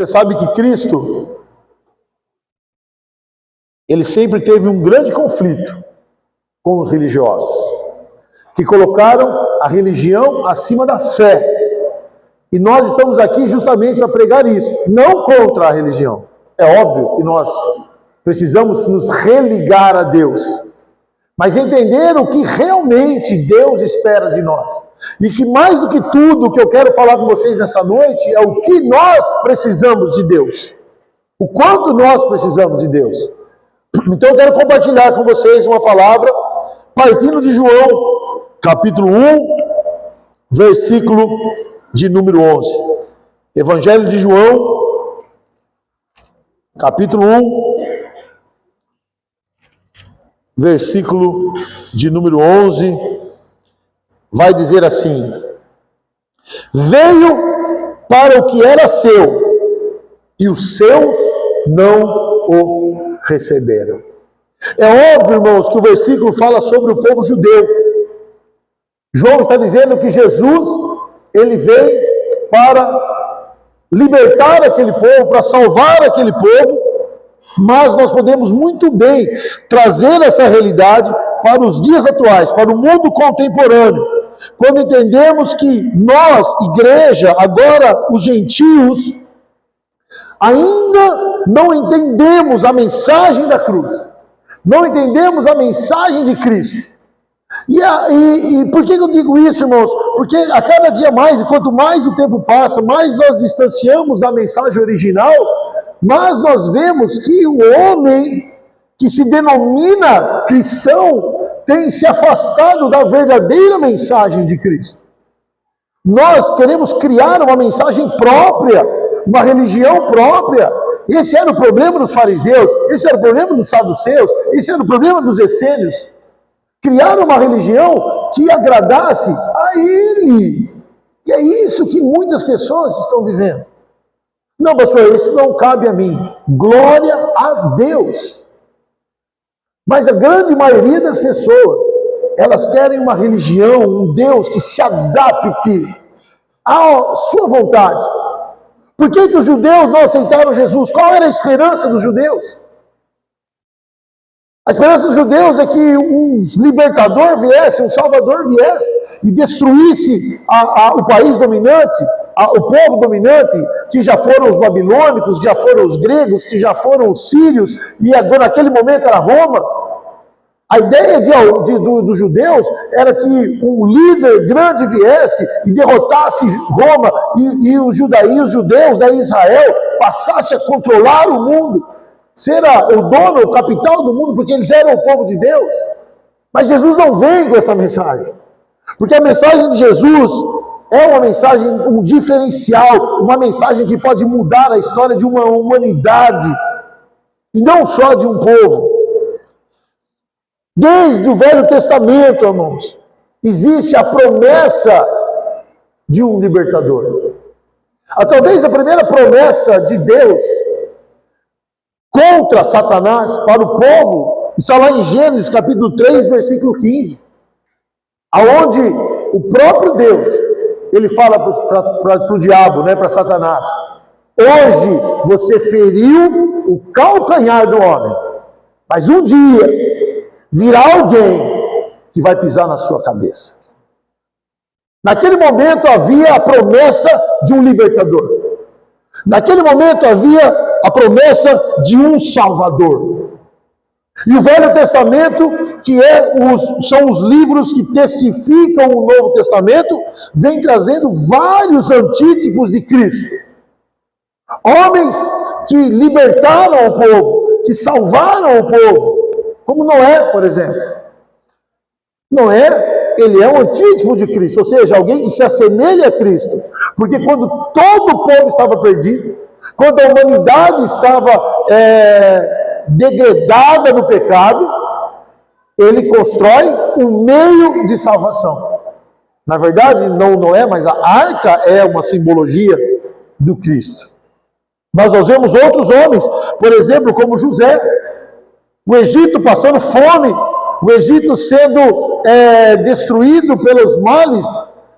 Você sabe que Cristo, ele sempre teve um grande conflito com os religiosos, que colocaram a religião acima da fé. E nós estamos aqui justamente para pregar isso, não contra a religião. É óbvio que nós precisamos nos religar a Deus, mas entender o que realmente Deus espera de nós. E que mais do que tudo, o que eu quero falar com vocês nessa noite é o que nós precisamos de Deus. O quanto nós precisamos de Deus. Então eu quero compartilhar com vocês uma palavra, partindo de João, capítulo 1, versículo de número 11. Evangelho de João, capítulo 1, versículo de número 11, vai dizer assim: veio para o que era seu, e os seus não o receberam. É óbvio, irmãos, que o versículo fala sobre o povo judeu. João está dizendo que Jesus, ele veio para libertar aquele povo, para salvar aquele povo, mas nós podemos muito bem trazer essa realidade para os dias atuais, para o mundo contemporâneo, quando entendemos que nós, igreja, agora os gentios, ainda não entendemos a mensagem da cruz, não entendemos a mensagem de Cristo. E por que eu digo isso, irmãos? Porque a cada dia mais, e quanto mais o tempo passa, mais nós distanciamos da mensagem original, mas nós vemos que o homem que se denomina cristão tem se afastado da verdadeira mensagem de Cristo. Nós queremos criar uma mensagem própria, uma religião própria. Esse era o problema dos fariseus, esse era o problema dos saduceus, esse era o problema dos essênios. Criar uma religião que agradasse a ele. E é isso que muitas pessoas estão vivendo. Não, pastor, isso não cabe a mim. Glória a Deus. Mas a grande maioria das pessoas, elas querem uma religião, um Deus que se adapte à sua vontade. Por que os judeus não aceitaram Jesus? Qual era a esperança dos judeus? A esperança dos judeus é que um libertador viesse, um salvador viesse e destruísse o país dominante, o povo dominante, que já foram os babilônicos, que já foram os gregos, que já foram os sírios, e agora naquele momento era Roma. A ideia dos judeus era que um líder grande viesse e derrotasse Roma, e os judeus da Israel passassem a controlar o mundo, ser o dono, o capital do mundo, porque eles eram o povo de Deus. Mas Jesus não vem com essa mensagem, porque a mensagem de Jesus é uma mensagem, um diferencial, uma mensagem que pode mudar a história de uma humanidade, e não só de um povo. Desde o Velho Testamento, irmãos, existe a promessa de um libertador. Talvez a primeira promessa de Deus contra Satanás para o povo está lá em Gênesis capítulo 3, versículo 15, aonde o próprio Deus, ele fala para o diabo, para Satanás: hoje você feriu o calcanhar do homem, mas um dia virá alguém que vai pisar na sua cabeça. Naquele momento havia a promessa de um libertador. Naquele momento havia a promessa de um Salvador. E o Velho Testamento, que são os livros que testificam o Novo Testamento, vem trazendo vários antítipos de Cristo. Homens que libertaram o povo, que salvaram o povo, como Noé, por exemplo. Noé, ele é um antítipo de Cristo, ou seja, alguém que se assemelha a Cristo. Porque quando todo o povo estava perdido, quando a humanidade estava degradada no pecado, ele constrói um meio de salvação. Na verdade, não Noé, mas a arca é uma simbologia do Cristo. Nós vemos outros homens, por exemplo, como José, o Egito passando fome, o Egito sendo destruído pelos males,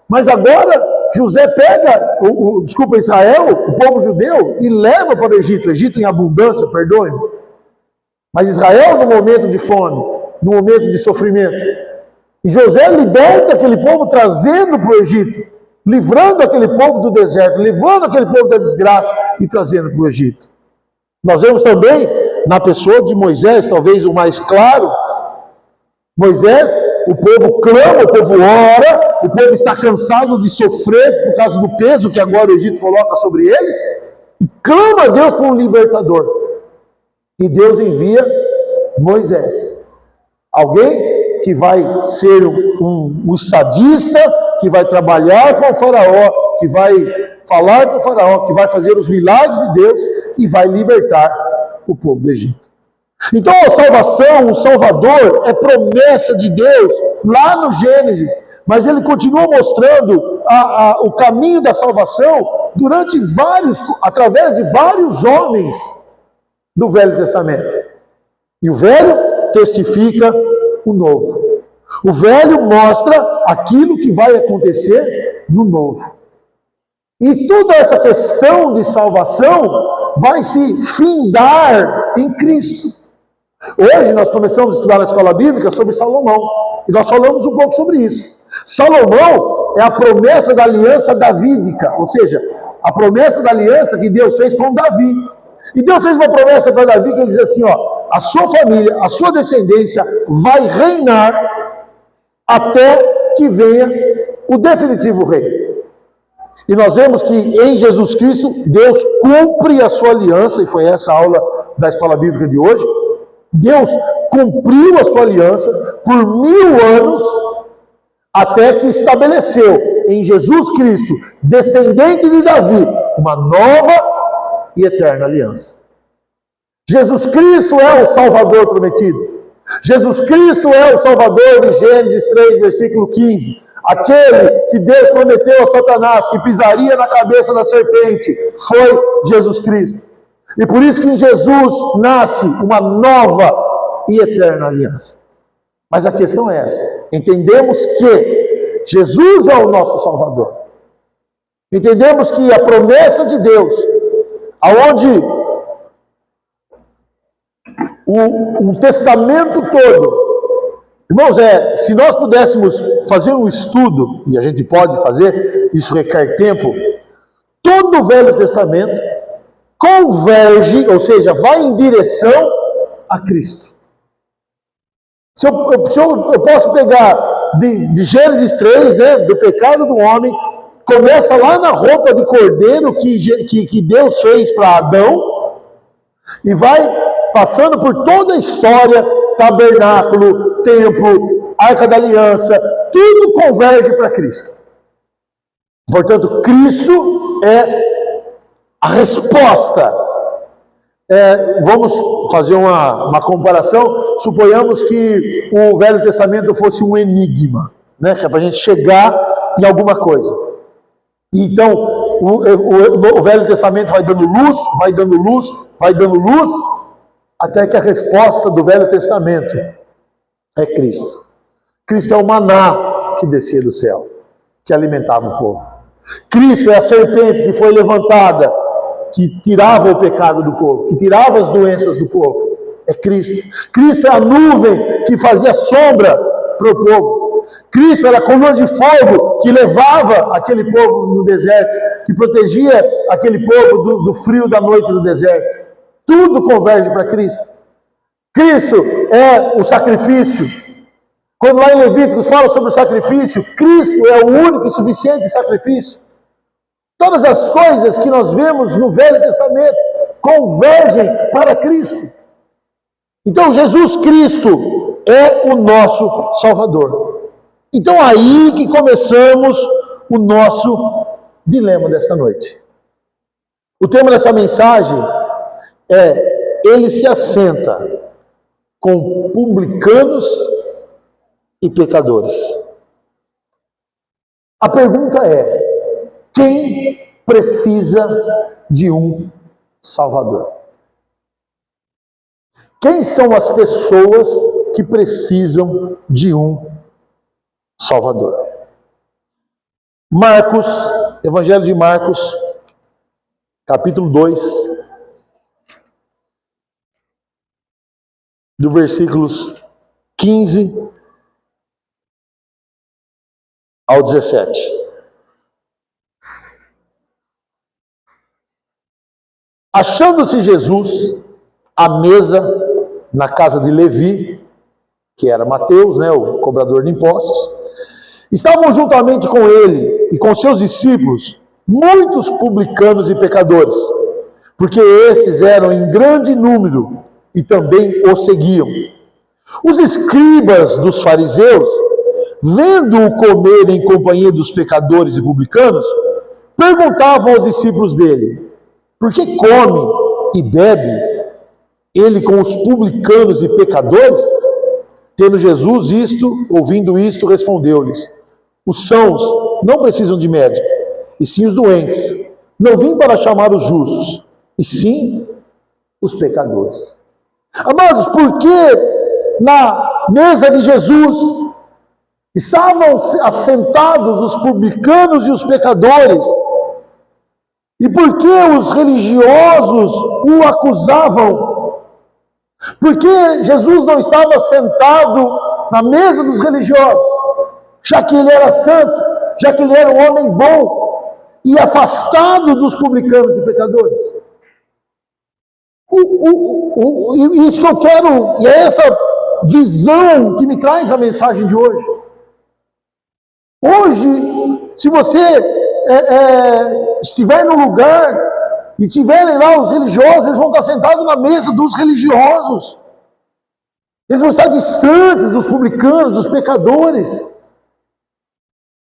mas agora José pega, Israel, o povo judeu, e leva para o Egito. Egito em abundância, perdoe-me. Mas Israel no momento de fome, no momento de sofrimento. E José liberta aquele povo trazendo para o Egito, livrando aquele povo do deserto, levando aquele povo da desgraça e trazendo para o Egito. Nós vemos também, na pessoa de Moisés, talvez o mais claro, Moisés, o povo clama, o povo ora, o povo está cansado de sofrer por causa do peso que agora o Egito coloca sobre eles, e clama a Deus por um libertador. E Deus envia Moisés, alguém que vai ser um estadista, que vai trabalhar com o faraó, que vai falar com o faraó, que vai fazer os milagres de Deus e vai libertar o povo do Egito. Então a salvação, o Salvador, é promessa de Deus lá no Gênesis, mas ele continua mostrando o caminho da salvação através de vários homens do Velho Testamento. E o Velho testifica o Novo. O Velho mostra aquilo que vai acontecer no Novo. E toda essa questão de salvação vai se findar em Cristo. Hoje nós começamos a estudar na escola bíblica sobre Salomão. E nós falamos um pouco sobre isso. Salomão é a promessa da aliança davídica, ou seja, a promessa da aliança que Deus fez com Davi. E Deus fez uma promessa para Davi que ele diz assim, a sua família, a sua descendência vai reinar até que venha o definitivo rei. E nós vemos que em Jesus Cristo, Deus cumpre a sua aliança, e foi essa a aula da escola bíblica de hoje. Deus cumpriu a sua aliança por 1000 anos, até que estabeleceu em Jesus Cristo, descendente de Davi, uma nova e eterna aliança. Jesus Cristo é o Salvador prometido. Jesus Cristo é o Salvador de Gênesis 3, versículo 15. Aquele que Deus prometeu a Satanás que pisaria na cabeça da serpente foi Jesus Cristo. E por isso que em Jesus nasce uma nova e eterna aliança. Mas a questão é essa. Entendemos que Jesus é o nosso Salvador. Entendemos que a promessa de Deus, aonde o testamento todo, irmãos, se nós pudéssemos fazer um estudo, e a gente pode fazer, isso requer tempo, todo o Velho Testamento converge, ou seja, vai em direção a Cristo. Eu posso pegar de Gênesis 3, né, do pecado do homem, começa lá na roupa de cordeiro que Deus fez para Adão, e vai passando por toda a história, tabernáculo, templo, arca da aliança, tudo converge para Cristo. Portanto, Cristo é a resposta. Vamos fazer uma comparação. Suponhamos que o Velho Testamento fosse um enigma, né? Que é para a gente chegar em alguma coisa. Então, o Velho Testamento vai dando luz, vai dando luz, vai dando luz, até que a resposta do Velho Testamento é Cristo. Cristo é o maná que descia do céu, que alimentava o povo. Cristo é a serpente que foi levantada, que tirava o pecado do povo, que tirava as doenças do povo. É Cristo. Cristo é a nuvem que fazia sombra para o povo. Cristo era a coluna de fogo que levava aquele povo no deserto, que protegia aquele povo do frio da noite no deserto. Tudo converge para Cristo. Cristo é o sacrifício. Quando lá em Levíticos fala sobre o sacrifício, Cristo é o único e suficiente sacrifício. Todas as coisas que nós vemos no Velho Testamento convergem para Cristo. Então Jesus Cristo é o nosso Salvador. Então aí que começamos o nosso dilema desta noite. O tema dessa mensagem ele se assenta com publicanos e pecadores. A pergunta é: quem precisa de um Salvador? Quem são as pessoas que precisam de um Salvador? Marcos, Evangelho de Marcos, capítulo 2, do versículos 15 ao 17. Achando-se Jesus à mesa na casa de Levi, que era Mateus, o cobrador de impostos, estavam juntamente com ele e com seus discípulos muitos publicanos e pecadores, porque esses eram em grande número e também o seguiam. Os escribas dos fariseus, vendo-o comer em companhia dos pecadores e publicanos, perguntavam aos discípulos dele: por que come e bebe ele com os publicanos e pecadores? Tendo Jesus ouvindo isto, respondeu-lhes: os sãos não precisam de médico, e sim os doentes. Não vim para chamar os justos, e sim os pecadores. Amados, por que na mesa de Jesus estavam assentados os publicanos e os pecadores? E por que os religiosos o acusavam? Por que Jesus não estava sentado na mesa dos religiosos, já que ele era santo, já que ele era um homem bom e afastado dos publicanos e pecadores? Isso que eu quero, e é essa visão que me traz a mensagem de hoje. Hoje, se você estiver no lugar e tiverem lá os religiosos, eles vão estar sentados na mesa dos religiosos. Eles vão estar distantes dos publicanos, dos pecadores.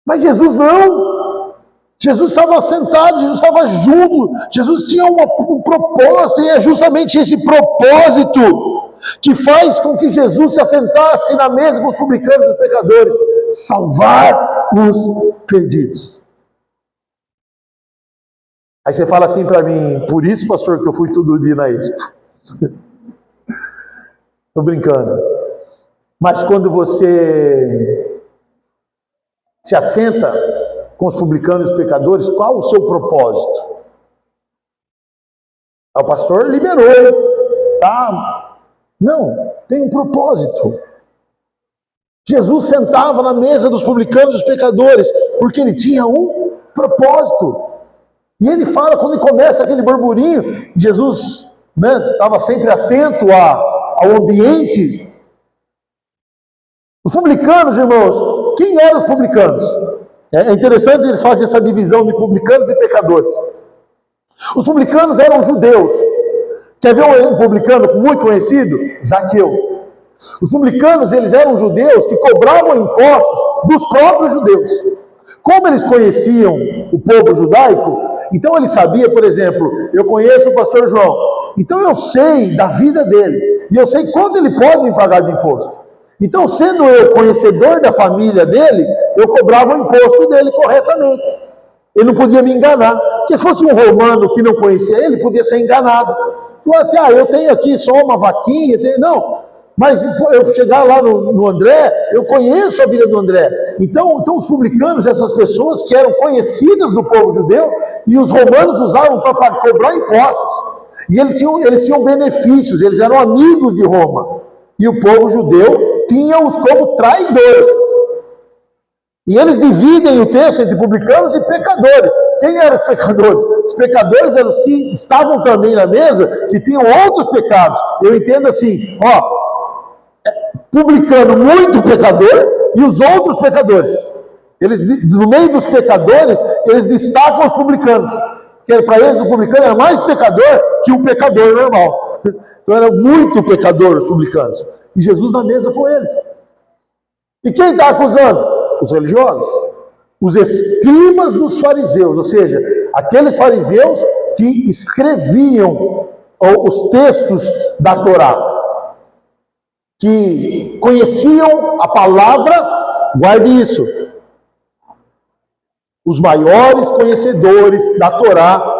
Mas Jesus não. Jesus estava sentado, Jesus estava junto, Jesus tinha um propósito, e é justamente esse propósito que faz com que Jesus se assentasse na mesa com os publicanos e os pecadores: salvar os perdidos. Aí você fala assim para mim: por isso, pastor, que eu fui todo dia na Expo. Estou brincando. Mas quando você se assenta com os publicanos e os pecadores, qual o seu propósito? O pastor liberou, tá? Não, tem um propósito. Jesus sentava na mesa dos publicanos e dos pecadores, porque ele tinha um propósito. E ele fala, quando começa aquele burburinho, Jesus estava sempre atento ao ambiente. Os publicanos, irmãos, quem eram os publicanos? É interessante eles fazem essa divisão de publicanos e pecadores. Os publicanos eram judeus. Quer ver um publicano muito conhecido? Zaqueu. Os publicanos, eles eram judeus que cobravam impostos dos próprios judeus. Como eles conheciam o povo judaico, então ele sabia, por exemplo, eu conheço o pastor João, então eu sei da vida dele, e eu sei quanto ele pode me pagar de imposto. Então, sendo eu conhecedor da família dele, eu cobrava o imposto dele corretamente. Ele não podia me enganar. Porque se fosse um romano que não conhecia ele, podia ser enganado. Falou assim, eu tenho aqui só uma vaquinha, não. Mas eu chegar lá no André, eu conheço a vida do André. Então os publicanos, essas pessoas que eram conhecidas do povo judeu, e os romanos usavam para cobrar impostos. E eles tinham benefícios, eles eram amigos de Roma. E o povo judeu tinha-os como traidores. E eles dividem o texto entre publicanos e pecadores. Quem eram os pecadores? Os pecadores eram os que estavam também na mesa, que tinham outros pecados. Eu entendo assim, publicano muito pecador e os outros pecadores. Eles, no meio dos pecadores, eles destacam os publicanos. Porque para eles o publicano era mais pecador que o pecador normal. Então eram muito pecadores os publicanos. E Jesus na mesa com eles. E quem está acusando? Os religiosos. Os escribas dos fariseus, ou seja, aqueles fariseus que escreviam os textos da Torá, que conheciam a palavra, guarde isso, os maiores conhecedores da Torá,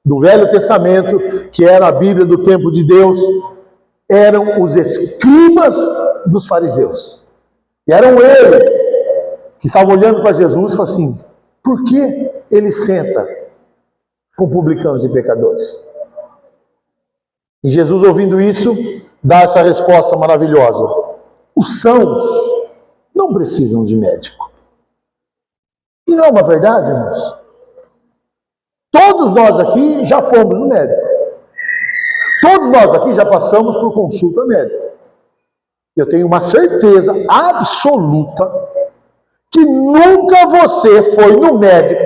do Velho Testamento, que era a Bíblia do tempo de Deus, eram os escribas dos fariseus. E eram eles que estavam olhando para Jesus e falaram assim, Por que ele senta com publicanos e pecadores? E Jesus, ouvindo isso, dá essa resposta maravilhosa. Os sãos não precisam de médico. E não é uma verdade, irmãos? Todos nós aqui já fomos no médico. Todos nós aqui já passamos por consulta médica. Eu tenho uma certeza absoluta que nunca você foi no médico,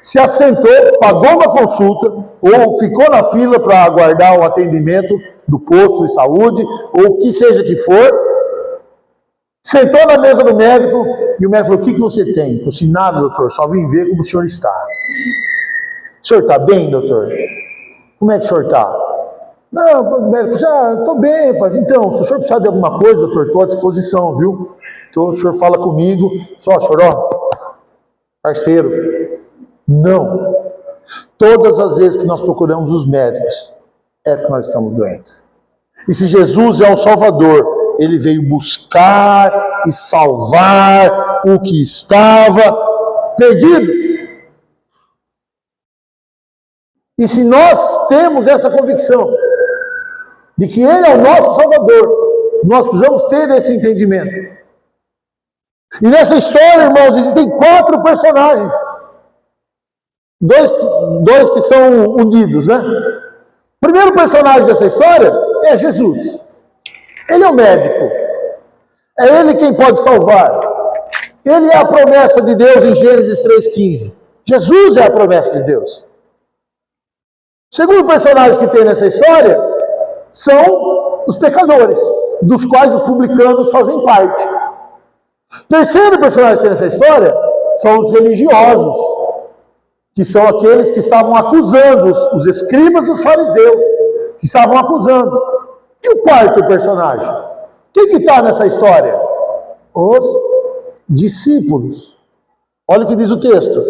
se assentou, pagou uma consulta, ou ficou na fila para aguardar o atendimento do posto de saúde, ou o que seja que for, sentou na mesa do médico, e o médico falou, o que você tem? Eu falei assim, nada, doutor, só vim ver como o senhor está. O senhor está bem, doutor? Como é que o senhor está? Não, o médico falou, estou bem, pai. Então, se o senhor precisar de alguma coisa, doutor, estou à disposição, viu? Então, o senhor fala comigo, só, senhor, ó, parceiro. Não. Todas as vezes que nós procuramos os médicos, é porque nós estamos doentes. E se Jesus é o Salvador, ele veio buscar e salvar o que estava perdido. E se nós temos essa convicção de que ele é o nosso Salvador, nós precisamos ter esse entendimento. E nessa história, irmãos, existem 4 personagens. Dois que são unidos, né? O primeiro personagem dessa história é Jesus. Ele é o médico. É ele quem pode salvar. Ele é a promessa de Deus em Gênesis 3,15. Jesus é a promessa de Deus. O segundo personagem que tem nessa história são os pecadores, dos quais os publicanos fazem parte. O terceiro personagem que tem nessa história são os religiosos, que são aqueles que estavam acusando, os escribas dos fariseus, que estavam acusando. E o quarto personagem? Quem que está nessa história? Os discípulos. Olha o que diz o texto.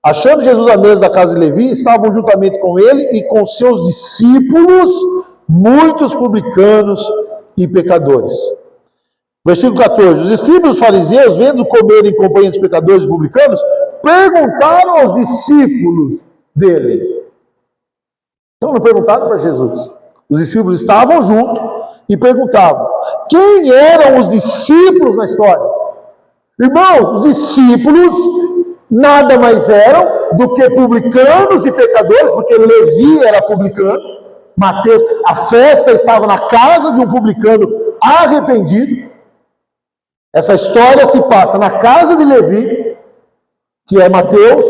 Achando Jesus à mesa da casa de Levi, estavam juntamente com ele e com seus discípulos muitos publicanos e pecadores. Versículo 14. Os escribas dos fariseus, vendo comer em companhia dos pecadores e publicanos, perguntaram aos discípulos dele. Então não perguntaram para Jesus. Os discípulos estavam juntos e perguntavam. Quem eram os discípulos na história? Irmãos, os discípulos nada mais eram do que publicanos e pecadores, porque Levi era publicano, Mateus, a festa estava na casa de um publicano arrependido. Essa história se passa na casa de Levi, que é Mateus,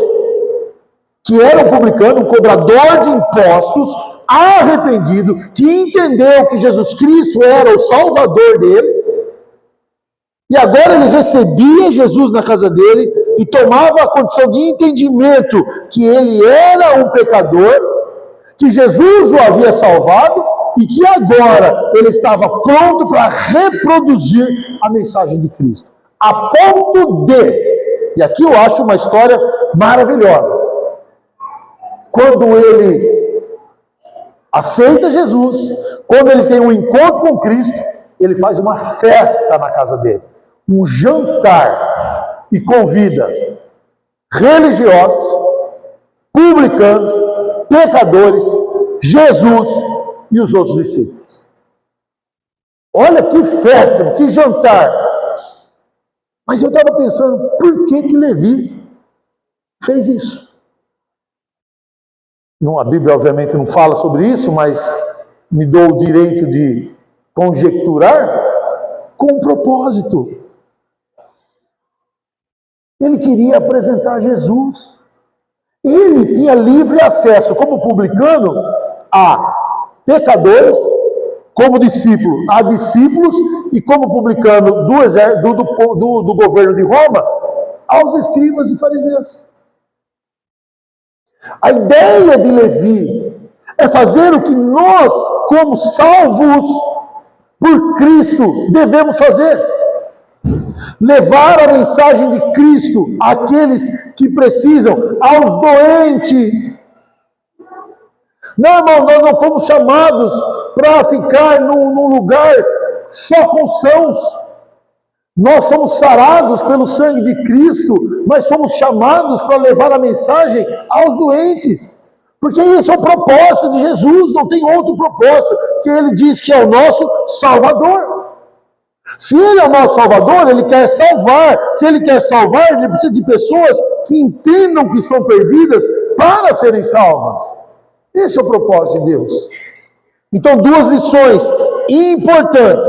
que era um publicano, um cobrador de impostos, arrependido, que entendeu que Jesus Cristo era o Salvador dele, e agora ele recebia Jesus na casa dele e tomava a condição de entendimento que ele era um pecador, que Jesus o havia salvado e que agora ele estava pronto para reproduzir a mensagem de Cristo. A ponto de, e aqui eu acho uma história maravilhosa, quando ele aceita Jesus, quando ele tem um encontro com Cristo, ele faz uma festa na casa dele, um jantar, e convida religiosos, publicanos, pecadores, Jesus e os outros discípulos. Olha que festa, que jantar. Mas eu estava pensando, por que Levi fez isso? Não, a Bíblia obviamente não fala sobre isso, mas me dou o direito de conjecturar com um propósito. Ele queria apresentar Jesus. Ele tinha livre acesso, como publicano, a pecadores, como discípulo, a discípulos, e como publicano do governo de Roma, aos escribas e fariseus. A ideia de Levi é fazer o que nós, como salvos por Cristo, devemos fazer. Levar a mensagem de Cristo àqueles que precisam, aos doentes. Não, irmão, nós não fomos chamados para ficar num lugar só com sãos. Nós somos sarados pelo sangue de Cristo, mas somos chamados para levar a mensagem aos doentes. Porque esse é o propósito de Jesus, não tem outro propósito, porque ele diz que é o nosso Salvador. Se ele é o nosso Salvador, ele quer salvar. Se ele quer salvar, ele precisa de pessoas que entendam que estão perdidas para serem salvas. Esse é o propósito de Deus. Então, duas lições importantes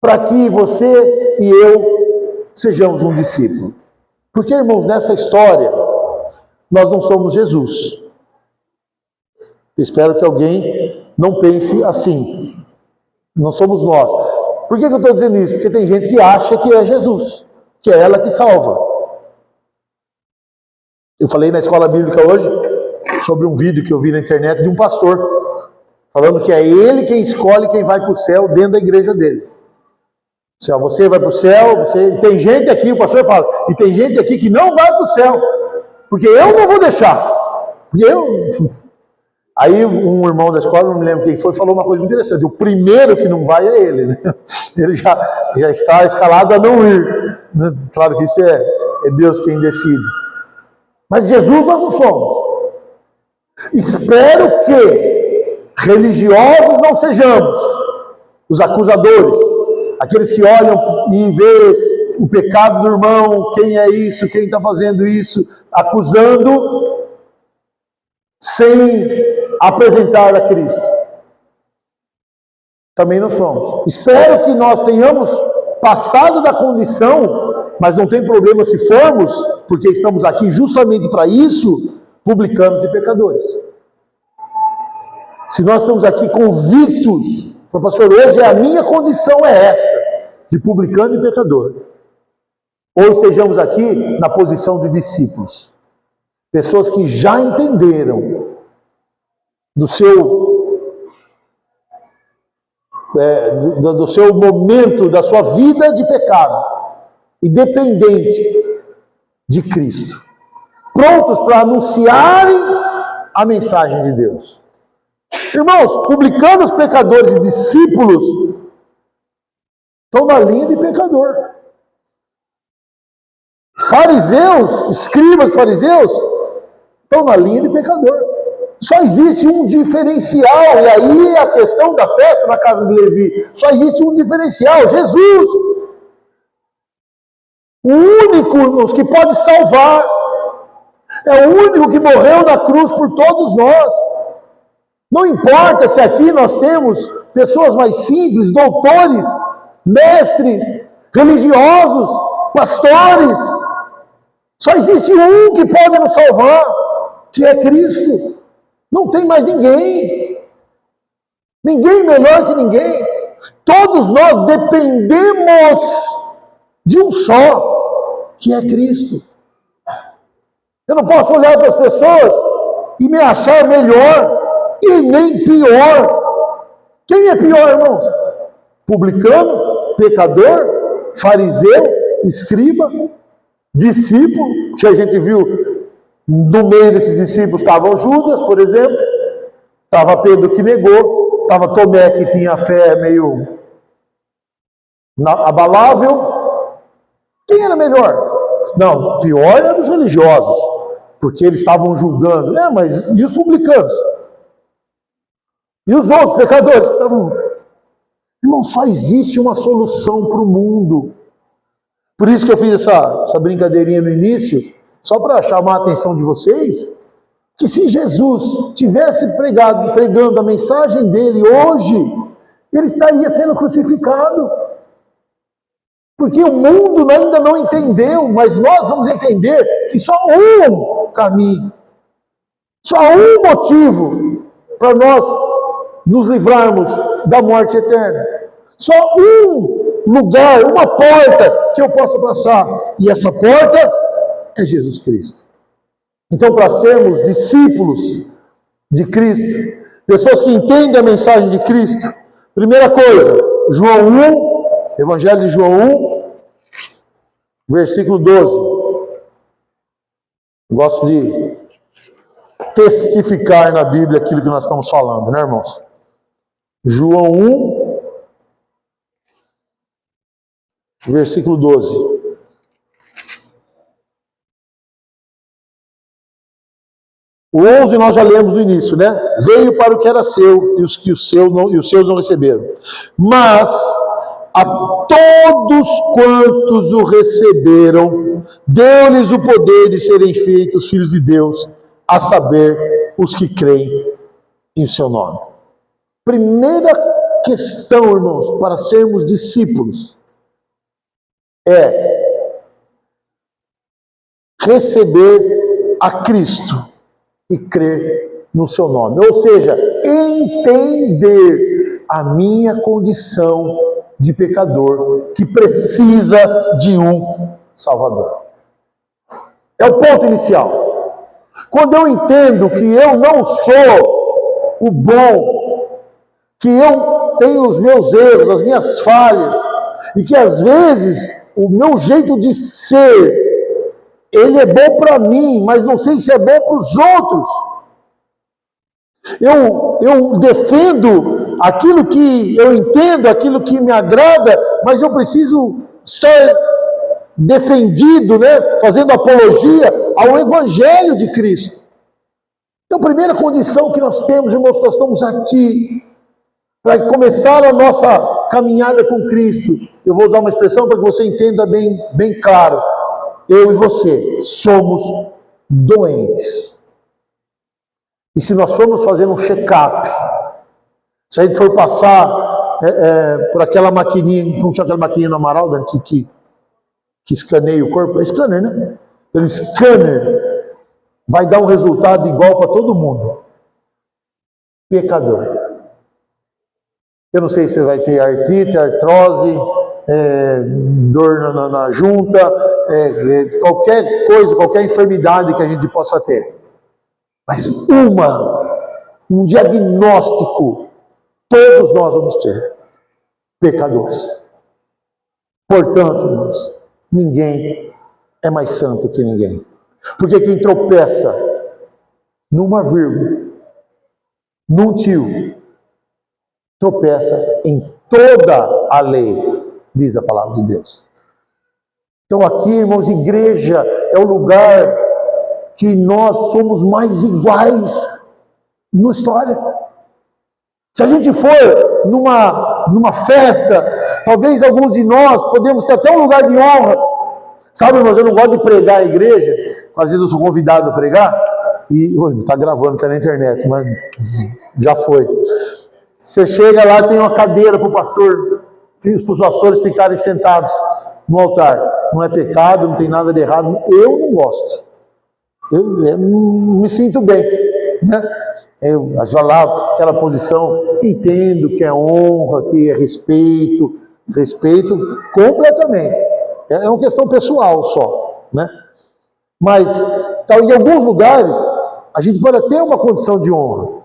para que você e eu sejamos um discípulo. Porque, irmãos, nessa história, nós não somos Jesus. Espero que alguém não pense assim. Não somos nós. Por que eu estou dizendo isso? Porque tem gente que acha que é Jesus, que é ela que salva. Eu falei na escola bíblica hoje sobre um vídeo que eu vi na internet de um pastor, falando que é ele quem escolhe quem vai para o céu dentro da igreja dele. Você vai para o céu, tem gente aqui, o pastor fala, e tem gente aqui que não vai para o céu, porque eu não vou deixar. Porque eu... Aí um irmão da escola, não me lembro quem foi, falou uma coisa muito interessante. O primeiro que não vai é ele, né? Ele já está escalado a não ir. Claro que isso é Deus quem decide. Mas Jesus nós não somos. Espero que religiosos não sejamos os acusadores, aqueles que olham e vê o pecado do irmão, quem é isso, quem está fazendo isso, acusando sem apresentar a Cristo. Também não somos. Espero que nós tenhamos passado da condição, mas não tem problema se formos, porque estamos aqui justamente para isso, publicanos e pecadores. Se nós estamos aqui convictos, pastor, hoje a minha condição é essa, de publicano e pecador. Ou estejamos aqui na posição de discípulos. Pessoas que já entenderam do seu momento, da sua vida de pecado e dependente de Cristo, prontos para anunciarem a mensagem de Deus. Irmãos, publicanos, pecadores e discípulos estão na linha de pecador. Fariseus, escribas fariseus, estão na linha de pecador. Só existe um diferencial, e aí a questão da festa na casa de Levi, só existe um diferencial, Jesus. O único, irmãos, que pode salvar, é o único que morreu na cruz por todos nós. Não importa se aqui nós temos pessoas mais simples, doutores, mestres, religiosos, pastores, só existe um que pode nos salvar, que é Cristo. Não tem mais ninguém. Ninguém melhor que ninguém. Todos nós dependemos de um só, que é Cristo. Eu não posso olhar para as pessoas e me achar melhor e nem pior. Quem é pior, irmãos? Publicano, pecador, fariseu, escriba, discípulo, que a gente viu. No meio desses discípulos estavam Judas, por exemplo, estava Pedro que negou, estava Tomé que tinha fé meio abalável. Quem era melhor? Não, pior eram os religiosos, porque eles estavam julgando. Mas e os publicanos? E os outros pecadores que estavam... Irmão, só existe uma solução para o mundo. Por isso que eu fiz essa brincadeirinha no início, só para chamar a atenção de vocês, que se Jesus tivesse pregando a mensagem dele hoje, ele estaria sendo crucificado. Porque o mundo ainda não entendeu, mas nós vamos entender que só um caminho, só um motivo para nós nos livrarmos da morte eterna. Só um lugar, uma porta que eu possa passar. E essa porta é Jesus Cristo. Então, para sermos discípulos de Cristo, pessoas que entendem a mensagem de Cristo, primeira coisa, João 1, Evangelho de João 1, versículo 12. Gosto de testificar na Bíblia aquilo que nós estamos falando, né, irmãos? João 1, versículo 12. O 11 nós já lemos no início, né? Veio para o que era seu, e os seus não receberam. Mas a todos quantos o receberam, deu-lhes o poder de serem feitos filhos de Deus, a saber, os que creem em seu nome. Primeira questão, irmãos, para sermos discípulos, é receber a Cristo e crer no seu nome. Ou seja, entender a minha condição de pecador que precisa de um Salvador. É o ponto inicial. Quando eu entendo que eu não sou o bom, que eu tenho os meus erros, as minhas falhas, e que às vezes o meu jeito de ser, ele é bom para mim, mas não sei se é bom para os outros. Eu defendo aquilo que eu entendo, aquilo que me agrada, mas eu preciso estar defendido, né, fazendo apologia ao Evangelho de Cristo. Então, a primeira condição que nós temos, irmãos, nós estamos aqui para começar a nossa caminhada com Cristo. Eu vou usar uma expressão para que você entenda bem claro. Eu e você somos doentes. E se nós formos fazer um check-up, se a gente for passar por aquela maquininha, não tinha aquela maquininha no Amaral, que escaneia o corpo, é scanner, né? Pelo scanner, vai dar um resultado igual para todo mundo. Pecador. Eu não sei se vai ter artrite, artrose, dor na junta, qualquer coisa, qualquer enfermidade que a gente possa ter. Mas um diagnóstico, todos nós vamos ter. Pecadores. Portanto, irmãos, ninguém é mais santo que ninguém. Porque quem tropeça numa vírgula, num tio, tropeça em toda a lei, diz a palavra de Deus. Então aqui, irmãos, igreja é o lugar que nós somos mais iguais na história. Se a gente for numa festa, talvez alguns de nós podemos ter até um lugar de honra. Sabe, irmãos, eu não gosto de pregar a igreja, às vezes eu sou convidado a pregar, e está gravando, está na internet, mas já foi. Você chega lá, tem uma cadeira para o pastor, para os pastores ficarem sentados no altar. Não é pecado, não tem nada de errado. Eu não gosto. Eu não me sinto bem. Né? Eu já lá, aquela posição, entendo que é honra, que é respeito completamente. É uma questão pessoal só. Né? Mas, em alguns lugares, a gente pode ter uma condição de honra.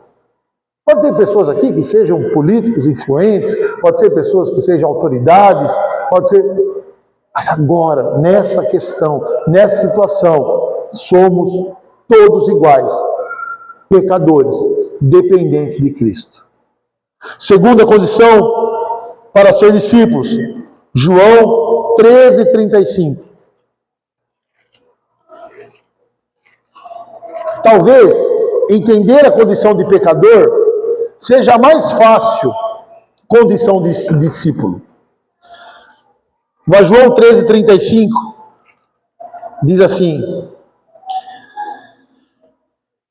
Pode ter pessoas aqui que sejam políticos influentes, pode ser pessoas que sejam autoridades, pode ser... Mas agora, nessa questão, nessa situação, somos todos iguais, pecadores, dependentes de Cristo. Segunda condição para ser discípulos, João 13:35. Talvez entender a condição de pecador seja a mais fácil condição de discípulo. Mas João 13:35 diz assim: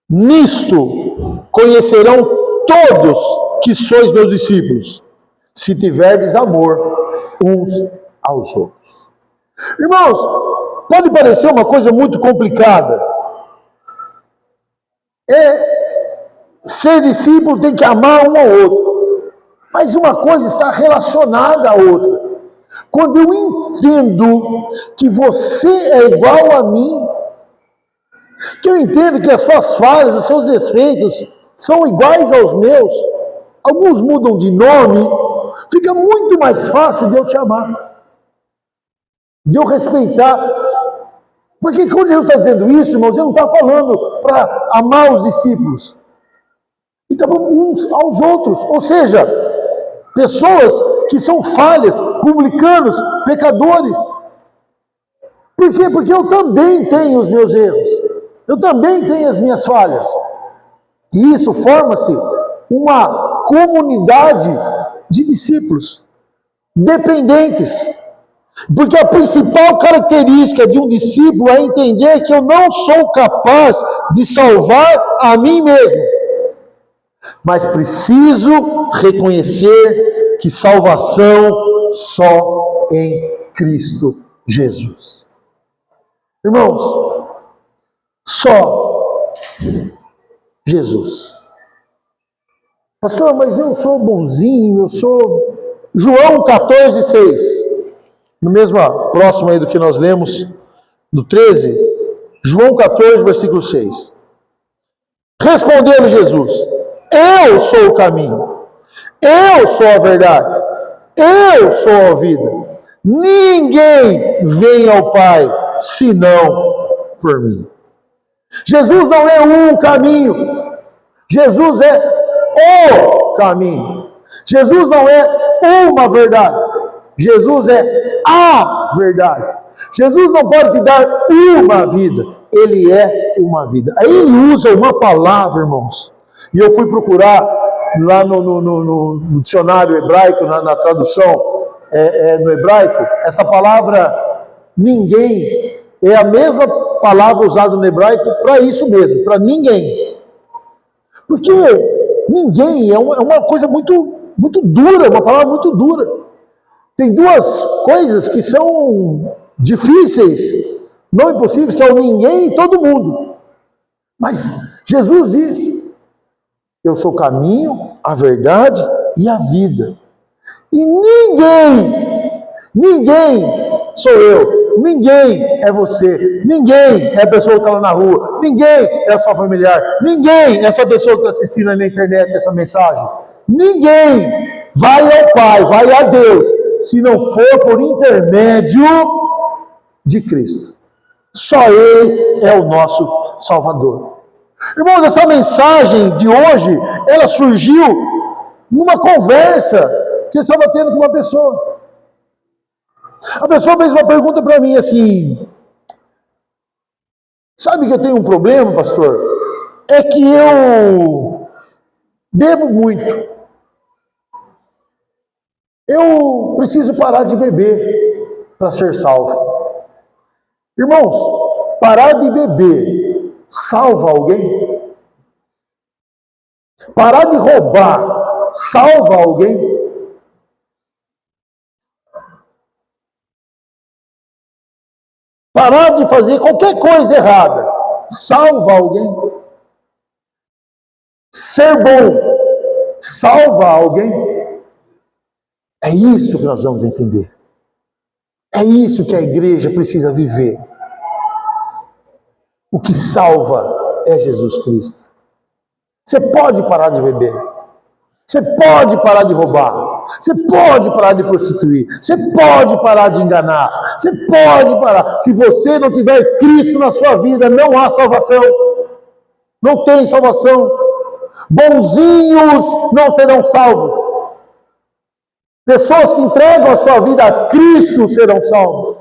nisto conhecerão todos que sois meus discípulos, se tiverdes amor uns aos outros. Irmãos, pode parecer uma coisa muito complicada. Ser discípulo tem que amar um ao outro. Mas uma coisa está relacionada à outra. Quando eu entendo que você é igual a mim, que eu entendo que as suas falhas, os seus defeitos são iguais aos meus, alguns mudam de nome, fica muito mais fácil de eu te amar, de eu respeitar. Porque quando Jesus está dizendo isso, irmãos, ele não está falando para amar os discípulos. Ele está falando uns aos outros. Ou seja, pessoas que são falhas, publicanos, pecadores. Por quê? Porque eu também tenho os meus erros. Eu também tenho as minhas falhas. E isso forma-se uma comunidade de discípulos dependentes. Porque a principal característica de um discípulo é entender que eu não sou capaz de salvar a mim mesmo. Mas preciso reconhecer que salvação só em Cristo Jesus. Irmãos, só Jesus. Pastor, mas eu sou bonzinho, eu sou... João 14,6. No mesmo próximo aí do que nós lemos, no 13, João 14, versículo 6. Respondeu Jesus: eu sou o caminho, eu sou a verdade, eu sou a vida. Ninguém vem ao Pai senão por mim. Jesus não é um caminho, Jesus é o caminho. Jesus não é uma verdade, Jesus é a verdade. Jesus não pode te dar uma vida, Ele é uma vida. Aí Ele usa uma palavra, irmãos, e eu fui procurar lá no dicionário hebraico, na tradução no hebraico, essa palavra ninguém é a mesma palavra usada no hebraico para isso mesmo, para ninguém. Porque ninguém é uma coisa muito dura, uma palavra muito dura. Tem duas coisas que são difíceis, não impossíveis, que é o ninguém e todo mundo. Mas Jesus diz: eu sou o caminho, a verdade e a vida. E ninguém sou eu, ninguém é você, ninguém é a pessoa que está lá na rua, ninguém é a sua familiar, ninguém é essa pessoa que está assistindo aí na internet essa mensagem. Ninguém vai ao Pai, vai a Deus, se não for por intermédio de Cristo. Só Ele é o nosso Salvador. Irmãos, essa mensagem de hoje, ela surgiu numa conversa que eu estava tendo com uma pessoa. A pessoa fez uma pergunta para mim assim: sabe que eu tenho um problema, pastor? É que eu bebo muito. Eu preciso parar de beber para ser salvo. Irmãos, parar de beber salva alguém? Parar de roubar salva alguém? Parar de fazer qualquer coisa errada salva alguém? Ser bom salva alguém? É isso que nós vamos entender. É isso que a igreja precisa viver. O que salva é Jesus Cristo. Você pode parar de beber. Você pode parar de roubar. Você pode parar de prostituir. Você pode parar de enganar. Você pode parar. Se você não tiver Cristo na sua vida, não há salvação. Não tem salvação. Bonzinhos não serão salvos. Pessoas que entregam a sua vida a Cristo serão salvos.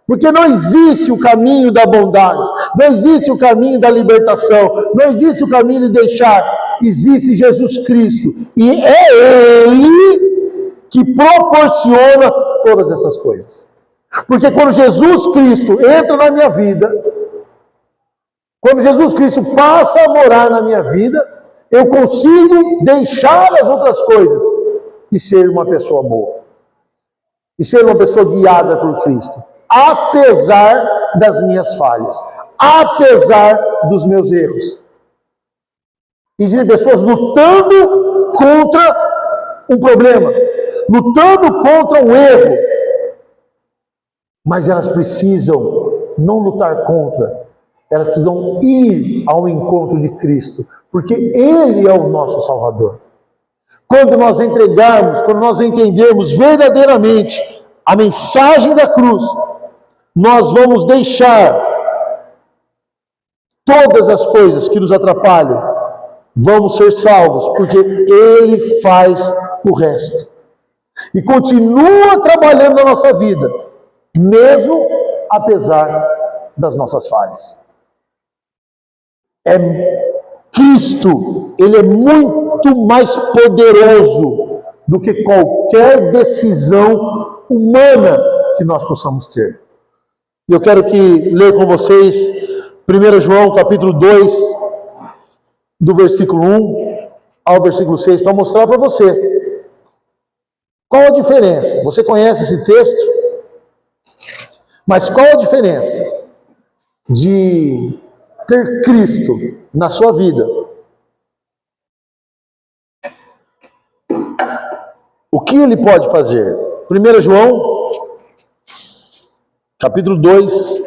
Porque não existe o caminho da bondade, não existe o caminho da libertação, não existe o caminho de deixar. Existe Jesus Cristo. E é Ele que proporciona todas essas coisas. Porque quando Jesus Cristo entra na minha vida, quando Jesus Cristo passa a morar na minha vida, eu consigo deixar as outras coisas e ser uma pessoa boa. E ser uma pessoa guiada por Cristo. Apesar das minhas falhas. Apesar dos meus erros. Existem pessoas lutando contra um problema. Lutando contra um erro. Mas elas precisam não lutar contra. Elas precisam ir ao encontro de Cristo. Porque Ele é o nosso Salvador. Quando nós entregarmos, quando nós entendermos verdadeiramente a mensagem da cruz, nós vamos deixar todas as coisas que nos atrapalham, vamos ser salvos, porque Ele faz o resto. e continua trabalhando na nossa vida, mesmo apesar das nossas falhas. Cristo, ele é muito mais poderoso do que qualquer decisão humana que nós possamos ter. E eu quero ler com vocês 1 João capítulo 2, do versículo 1 ao versículo 6, para mostrar para você qual a diferença. Você conhece esse texto? Mas qual a diferença de ter Cristo na sua vida? O que ele pode fazer? 1 João, capítulo 2,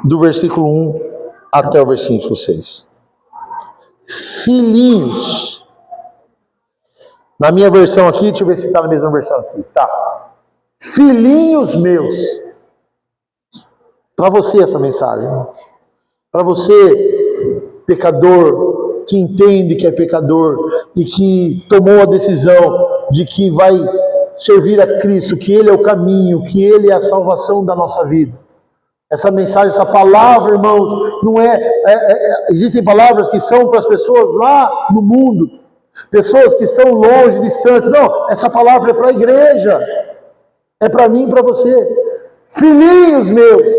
do versículo 1 até o versículo 6. Filhinhos. Na minha versão aqui, deixa eu ver se está na mesma versão aqui. Tá. Filhinhos meus. Para você essa mensagem. Para você, pecador, que entende que é pecador e que tomou a decisão de que vai servir a Cristo, que Ele é o caminho, que Ele é a salvação da nossa vida. Essa mensagem, essa palavra, irmãos, não existem palavras que são para as pessoas lá no mundo, pessoas que estão longe, distantes. Não, essa palavra é para a igreja, é para mim e para você. Filhinhos meus,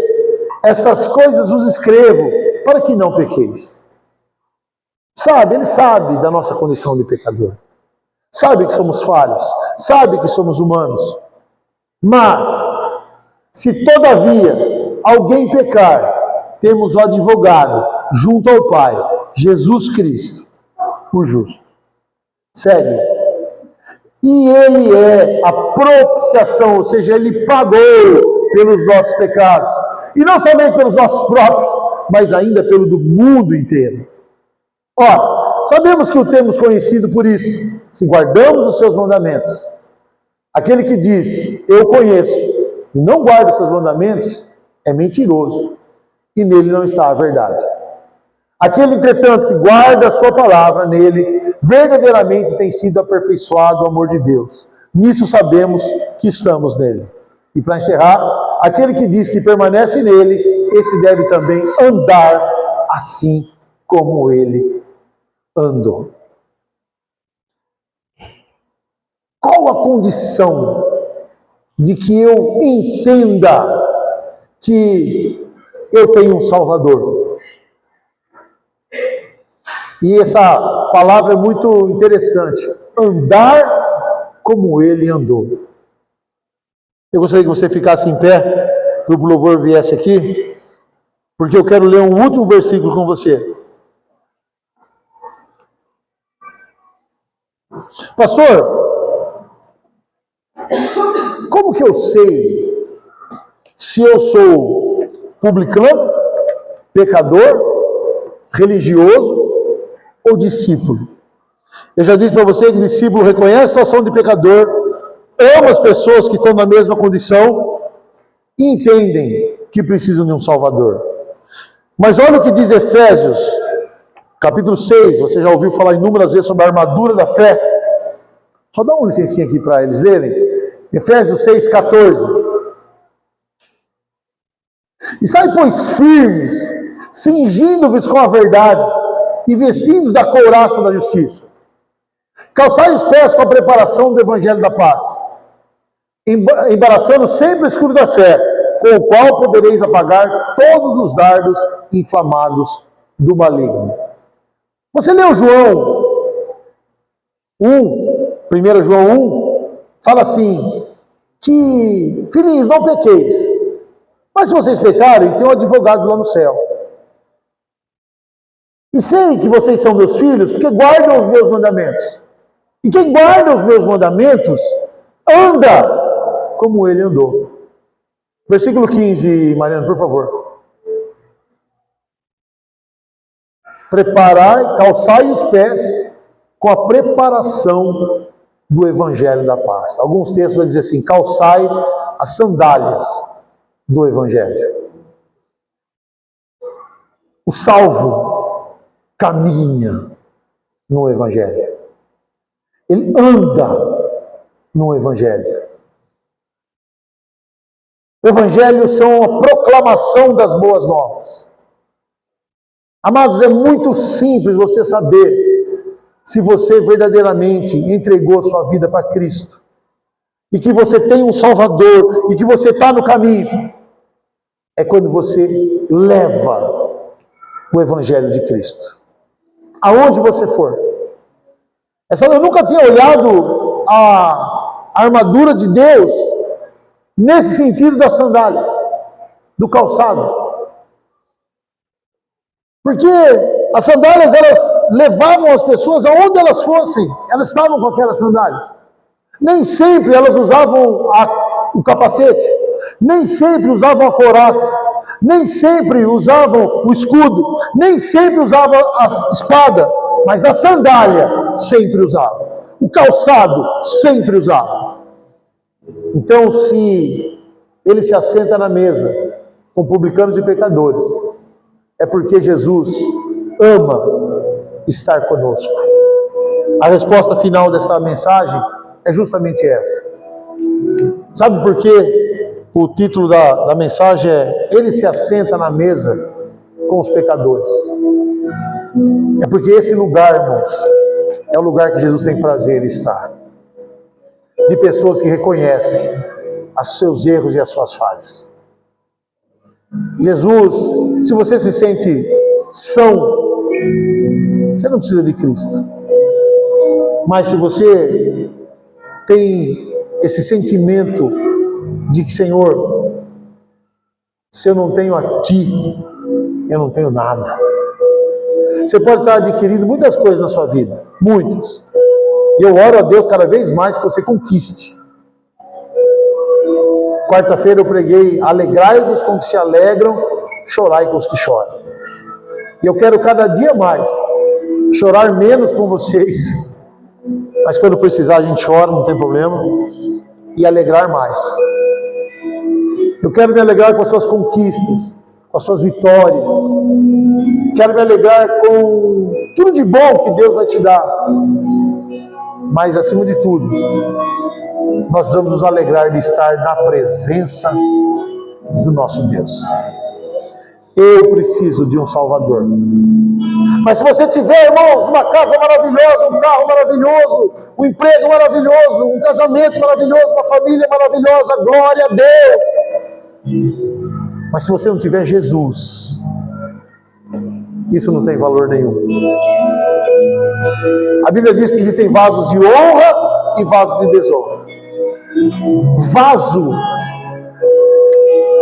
essas coisas os escrevo para que não pequeis. Sabe, ele sabe da nossa condição de pecador. Sabe que somos falhos, sabe que somos humanos. Mas, se todavia alguém pecar, temos o advogado junto ao Pai, Jesus Cristo, o justo. Segue. E ele é a propiciação, ou seja, ele pagou pelos nossos pecados. E não somente pelos nossos próprios, mas ainda pelo do mundo inteiro. Ora, sabemos que o temos conhecido por isso, se guardamos os seus mandamentos. Aquele que diz, eu conheço, e não guarda os seus mandamentos, é mentiroso, e nele não está a verdade. Aquele, entretanto, que guarda a sua palavra, nele, verdadeiramente tem sido aperfeiçoado o amor de Deus. Nisso sabemos que estamos nele. E para encerrar, aquele que diz que permanece nele, esse deve também andar assim como ele andou. Qual a condição de que eu entenda que eu tenho um Salvador? E essa palavra é muito interessante. Andar como ele andou. Eu gostaria que você ficasse em pé, para o louvor viesse aqui, porque eu quero ler um último versículo com você. Pastor, como que eu sei se eu sou publicano, pecador, religioso ou discípulo? Eu já disse para você que discípulo reconhece a situação de pecador, ama as pessoas que estão na mesma condição e entendem que precisam de um Salvador. Mas olha o que diz Efésios, capítulo 6, você já ouviu falar inúmeras vezes sobre a armadura da fé. Só dá uma licencinha aqui para eles lerem. Efésios 6, 14. Estai, pois, firmes, cingindo-vos com a verdade e vestindo-vos da couraça da justiça. Calçai os pés com a preparação do evangelho da paz, embaraçando sempre o escudo da fé, com o qual podereis apagar todos os dardos inflamados do maligno. Você leu João 1 João 1, fala assim, que, filhinhos, não pequeis, mas se vocês pecarem, tem um advogado lá no céu. E sei que vocês são meus filhos, porque guardam os meus mandamentos. E quem guarda os meus mandamentos, anda como ele andou. Versículo 15, Mariana, por favor. Preparai, calçai os pés com a preparação do evangelho da paz. Alguns textos vão dizer assim, calçai as sandálias do evangelho. O salvo caminha no evangelho. ele anda no Evangelho. Evangelhos são a proclamação das boas novas. Amados, é muito simples você saber se você verdadeiramente entregou sua vida para Cristo, e que você tem um Salvador, e que você está no caminho. É quando você leva o Evangelho de Cristo, aonde você for. Eu nunca tinha olhado a armadura de Deus nesse sentido das sandálias, do calçado. Porque as sandálias, elas levavam as pessoas aonde elas fossem, elas estavam com aquelas sandálias. Nem sempre elas usavam o capacete, nem sempre usavam a couraça, nem sempre usavam o escudo, nem sempre usavam a espada, mas a sandália sempre usava, o calçado sempre usava. Então, se ele se assenta na mesa com publicanos e pecadores, é porque Jesus ama estar conosco. A resposta final desta mensagem é justamente essa. Sabe por quê? O título da mensagem é: Ele se assenta na mesa com os pecadores. É porque esse lugar, irmãos, é o lugar que Jesus tem prazer em estar. De pessoas que reconhecem os seus erros e as suas falhas. Jesus, se você se sente são, você não precisa de Cristo. Mas se você tem esse sentimento de que, Senhor, se eu não tenho a Ti, eu não tenho nada. Você pode estar adquirindo muitas coisas na sua vida, muitas. E eu oro a Deus cada vez mais que você conquiste. Quarta-feira eu preguei: alegrai-vos com os que se alegram, chorai com os que choram. E eu quero cada dia mais chorar menos com vocês, mas quando precisar a gente chora, não tem problema, e alegrar mais. Eu quero me alegrar com as suas conquistas, com as suas vitórias. Quero me alegrar com tudo de bom que Deus vai te dar. Mas acima de tudo, nós precisamos nos alegrar de estar na presença do nosso Deus. Eu preciso de um Salvador. Mas se você tiver, irmãos, uma casa maravilhosa, um carro maravilhoso, um emprego maravilhoso, um casamento maravilhoso, uma família maravilhosa, glória a Deus. Mas se você não tiver Jesus, isso não tem valor nenhum. A Bíblia diz que existem vasos de honra e vasos de desonra. Vaso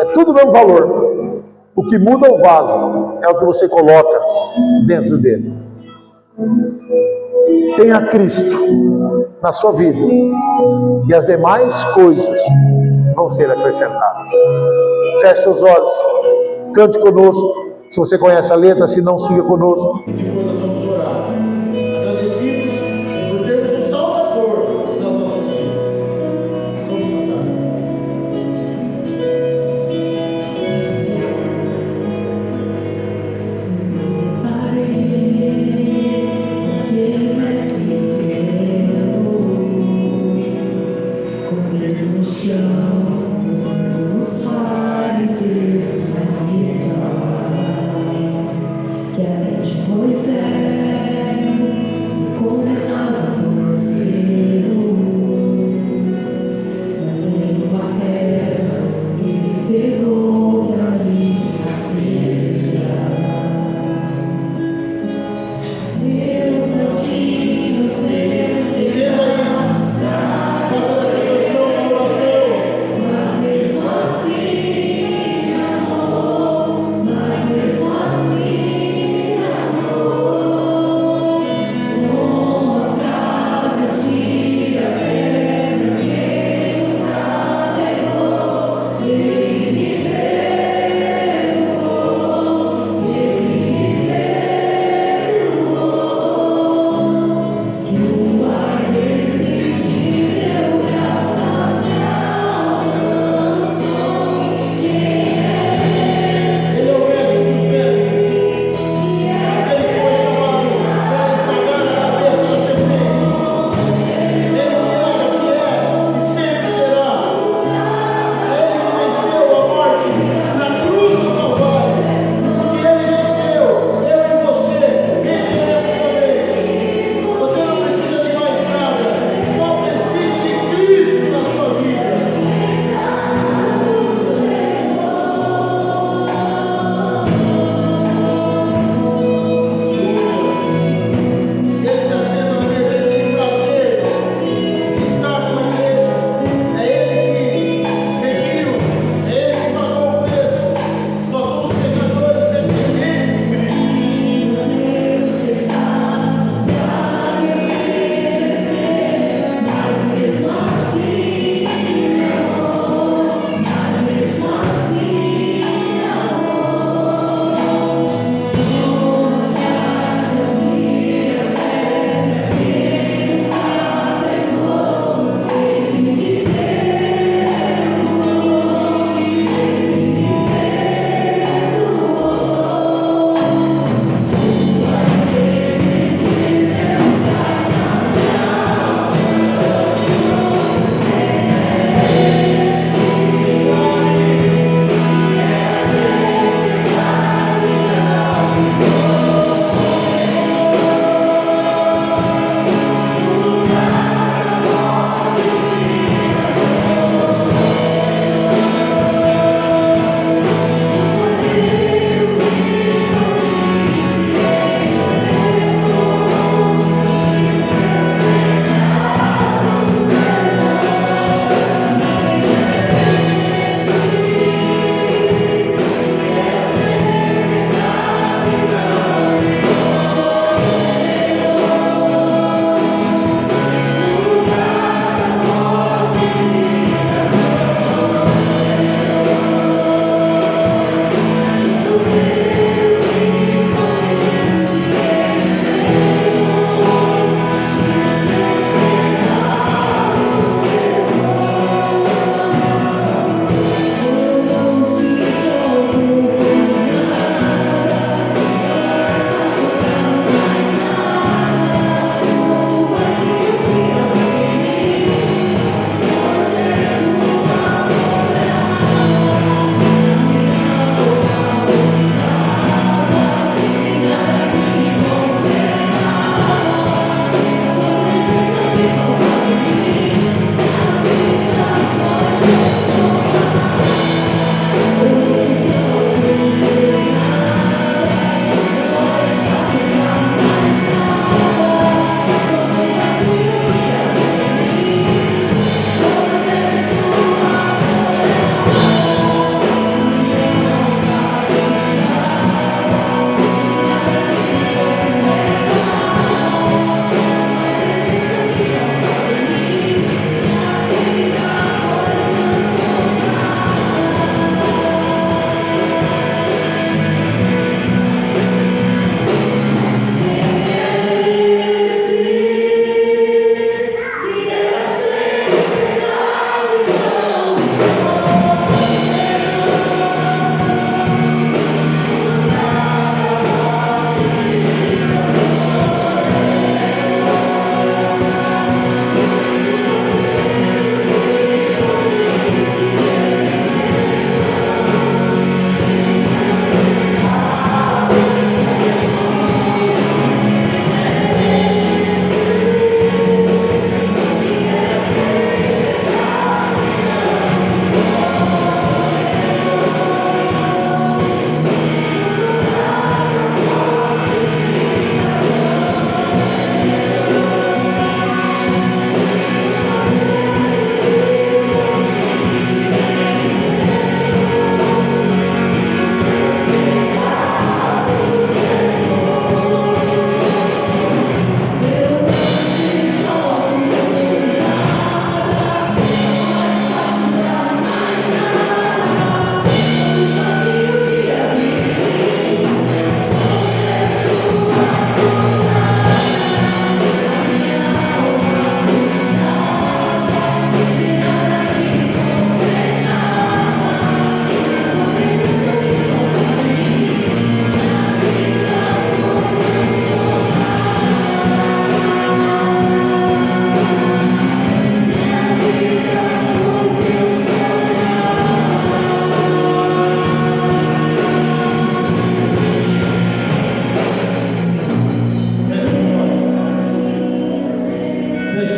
é tudo o mesmo valor. O que muda o vaso é o que você coloca dentro dele. Tenha Cristo na sua vida e as demais coisas vão ser acrescentadas. Feche seus olhos, cante conosco. Se você conhece a letra, se não, siga conosco. E depois nós vamos orar. Agradecidos por termos um Salvador das nossas vidas. Vamos cantar. No chão, os fariseus na missa, que era de Moisés.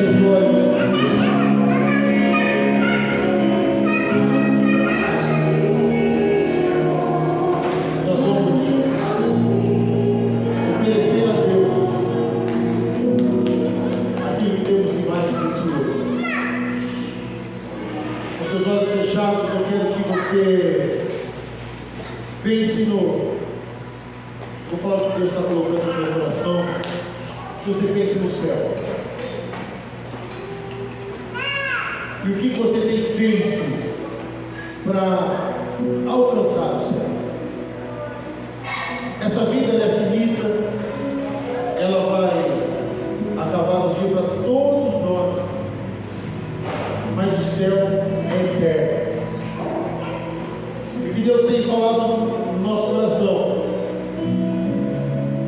seus olhos. Nós vamos oferecer a Deus aquilo que temos de mais precioso. Com seus olhos fechados, eu quero que você pense no... Vou falar o que Deus está colocando no meu coração. Que você pense no céu. E o que você tem feito para alcançar o céu? Essa vida ela é finita, ela vai acabar um dia para todos nós, mas o céu é eterno. E o que Deus tem falado no nosso coração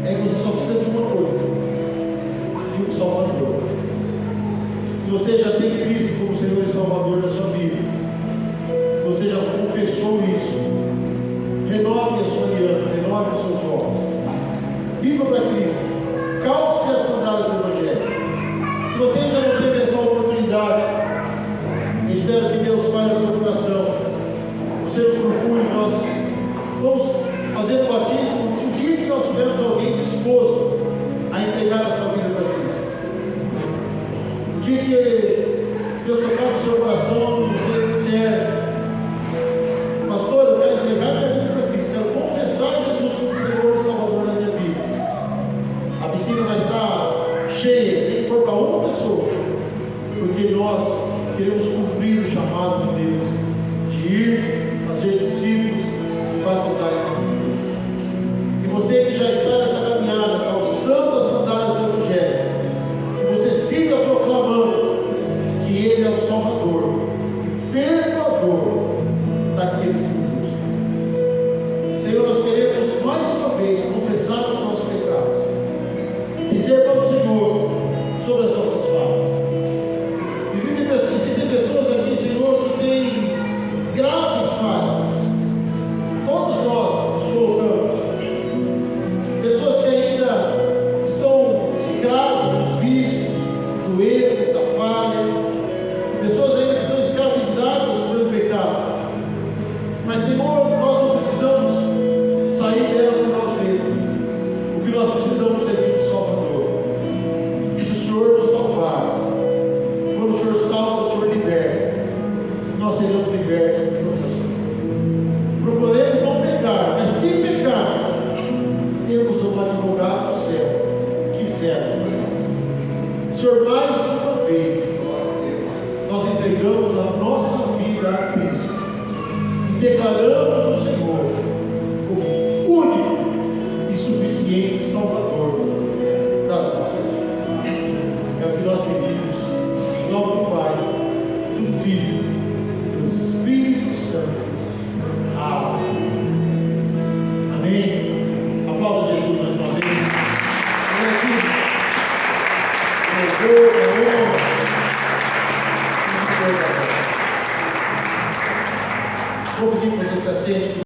é que você só precisa de uma coisa: de um Salvador. Se você já tem Cristo como Senhor e Salvador da sua vida, se você já confessou isso, renove a sua aliança, renove os seus votos, viva para Cristo, calce a sandália do Evangelho. Se você ainda não teve essa oportunidade, eu espero que Deus fale no seu coração. Você nos procure, nós vamos fazer o batismo no dia que nós tivermos alguém disposto a entregar a sua vida para Cristo. No dia que Deus tocar no seu coração, você disser: pastor, eu quero entregar minha vida para Cristo, quero confessar Jesus como Senhor e Salvador da minha vida. A piscina vai estar cheia, nem que for para uma pessoa, porque nós queremos cumprir o chamado de Deus, de ir, fazer discípulos e batizar em nome de Cristo. E você que já está nessa caminhada, calçando a sandália do Evangelho, que você siga proclamando que Ele é o Salvador, perdoador daqueles que o buscam. Senhor, nós queremos mais uma vez confessar os nossos pecados, dizer para o Senhor sobre as nossas faltas. Existem pessoas aqui, Senhor, que têm graves falhas. Todos nós nos colocamos. Pessoas que ainda estão escravos dos vícios, do erro, da falha. Pessoas ainda que são escravizadas pelo pecado. Mas, Senhor, nós não precisamos sair dela por nós mesmos. O que nós precisamos é de um Salvador. E se o Senhor nos salvar, quando o Senhor salva, o Senhor liberta, nós seremos libertos de todas as coisas. Procuremos não pecar, mas se pecarmos, temos um advogado no céu que serve por nós. Senhor, mais uma vez, nós entregamos a nossa vida a Cristo e declaramos o Senhor como único e suficiente Salvador das nossas vidas. É o que nós pedimos em nome do Pai, do Filho e do Espírito Santo. Amém. Amém. Aplauda Jesus mais uma vez. Vem aqui. Vou pedir que você se assente.